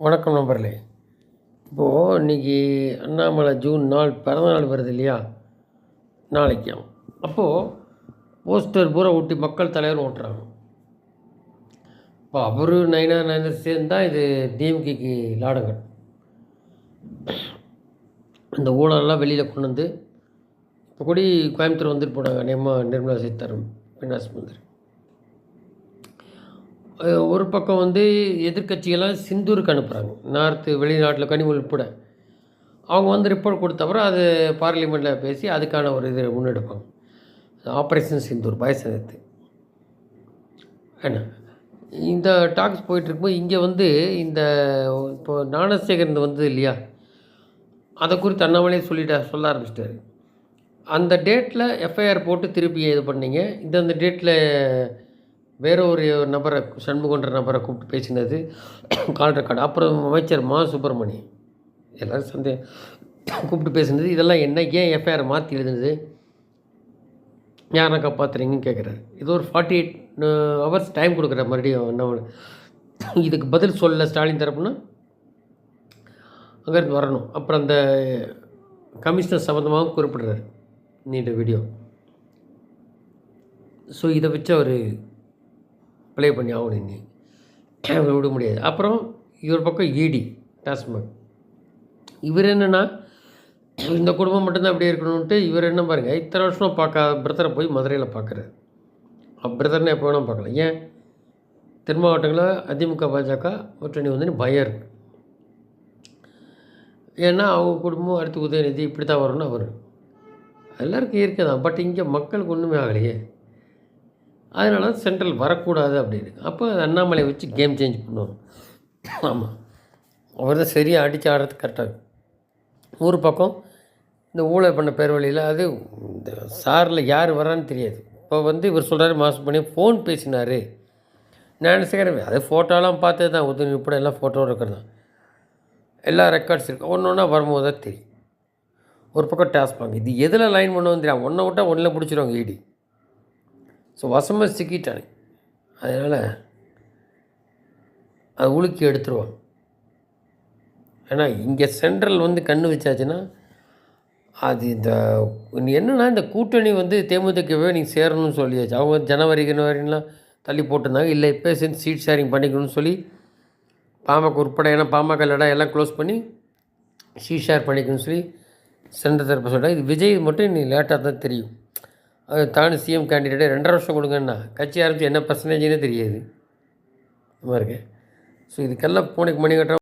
வணக்கம் நண்பர்களே. இப்போது இன்றைக்கி அண்ணாமலை ஜூன் 4 பிறந்தநாள் வருது இல்லையா, நாளைக்கும். அப்போது போஸ்டர் பூரா ஒட்டி மக்கள் தலைவர் ஓட்டுறாங்க. இப்போ அவரு நயனார் சேர்ந்து தான் இது டிஎம்கேக்கு லாடங்கள். இந்த ஊழலெல்லாம் வெளியில் கொண்டு வந்து இப்போ கூடி கோயம்புத்தூர் வந்துட்டு போனாங்க நிர்மலா சீதாராமன் ஃபினான்ஸ் மந்திரி. ஒரு பக்கம் வந்து எதிர்க்கட்சிகள்லாம் சிந்தூருக்கு அனுப்புகிறாங்க, வெளிநாட்டில் கனிமொழி உட்பட. அவங்க வந்து ரிப்போர்ட் கொடுத்தப்பறம் அது பார்லிமெண்ட்டில் பேசி அதுக்கான ஒரு இது முன்னெடுப்பாங்க. ஆப்ரேஷன் சிந்தூர் பயசனத்து என்ன இந்த டாக்ஸ் போயிட்டுருக்கும்போது இங்கே வந்து இந்த இப்போ ஞானசேகரன் வந்தது இல்லையா, அதை குறித்து அண்ணாமலையே சொல்ல ஆரம்பிச்சிட்டாரு. அந்த டேட்டில் எஃப்ஐஆர் போட்டு திருப்பி இது பண்ணீங்க, இந்த டேட்டில் வேறு ஒரு நபரை சண்முகன்ற நபரை கூப்பிட்டு பேசினது கால் ரெக்கார்டு. அப்புறம் அமைச்சர் சுப்பிரமணியம் எல்லோரும் கூப்பிட்டு பேசினது, இதெல்லாம் என்ன, ஏன் எஃப்ஐஆர் மாற்றி எழுதுனது, யாரை காப்பாற்றுறீங்கன்னு கேட்குறாரு. இது ஒரு 48 ஹவர்ஸ் டைம் கொடுக்குற மறுபடியும் என்ன இதுக்கு பதில் சொல்ல ஸ்டாலின் தரப்புனா அங்கேருந்து வரணும். அப்புறம் அந்த கமிஷனர் சம்மந்தமாகவும் குறிப்பிடுறாரு நீண்ட வீடியோ. ஸோ இதை வச்சு அவர் ப்ளே பண்ணி ஆகணும், இன்னி விட முடியாது. அப்புறம் இவர் பக்கம் இடி டாஸ்மாக். இவர் என்னென்னா இந்த குடும்பம் மட்டும்தான் அப்படியே இருக்கணும்ன்ட்டு இவர் என்ன பாருங்கள், இத்தனை வருஷம் பார்க்காத பிரதரை போய் மதுரையில் பார்க்குறாரு. பிரதர்னு எப்போ வேணால் பார்க்கலாம். ஏன் தென் மாவட்டங்களில் அதிமுக பாஜக கூட்டணி வந்து பயம் இருக்குது. ஏன்னா அவங்க குடும்பம் அடுத்து உதயநிதி இப்படி தான் வரணும் அவர் எல்லாருக்கும் இயற்கை தான். பட் இங்கே மக்களுக்கு ஒன்றுமே ஆகலையே, அதனால சென்ட்ரல் வரக்கூடாது அப்படின்னு. அப்போ அண்ணாமலை வச்சு கேம் சேஞ்ச் பண்ணுவாங்க. ஆமாம், அவர் தான் சரியாக அடித்து ஆடுறதுக்கு கரெக்டாக. ஒரு பக்கம் இந்த ஊழல் பண்ண பேர் வழியில் அது இந்த சாரில் யார் வரான்னு தெரியாது. இப்போ வந்து இவர் சொல்கிறாரு மாதம் பண்ணி ஃபோன் பேசினார் ஞானசேகரன், அது ஃபோட்டோலாம் பார்த்தது தான், உதவி உட்பட எல்லாம் ஃபோட்டோ இருக்கிறது தான், எல்லா ரெக்கார்ட்ஸ் இருக்குது. ஒன்று ஒன்றா வரும்போது தான் தெரியும். ஒரு பக்கம் டாஸ்மாக், இது எதில் லைன் பண்ணுவோம் தெரியாது, ஒன்றை விட்டால் ஒன்றில் பிடிச்சிருவாங்க இடி. ஸோ வசமாக சிக்கிட்டானே, அதனால் அதை உலுக்கி எடுத்துருவாங்க. ஏன்னா இங்கே சென்ட்ரல் வந்து கண்ணு வச்சாச்சுன்னா அது என்னென்னா இந்த கூட்டணி வந்து தேமுதிகவே நீங்கள் சேரணும்னு சொல்லியாச்சு. அவங்க ஜனவரிலாம் தள்ளி போட்டிருந்தாங்க. இல்லை இப்போ சேர்ந்து சீட் ஷேரிங் பண்ணிக்கணும்னு சொல்லி பாமக உட்பட, ஏன்னா பாமக இடம் எல்லாம் க்ளோஸ் பண்ணி சீட் ஷேர் பண்ணிக்கணும்னு சொல்லி சென்ட்ரல் தரப்பு சொல்கிறாங்க. இது விஜய் மட்டும் நீ லேட்டாக தான் தெரியும். அது தானே சிஎம் கேண்டிடேட்டே 2.5 வருஷம் கொடுங்கன்னா கட்சி ஆரம்பித்து என்ன பர்சன்டேஜ்னே தெரியாது. இந்த மாதிரி இருக்கு. ஸோ இதுக்கெல்லாம் பூனைக்கு மணி கட்டுற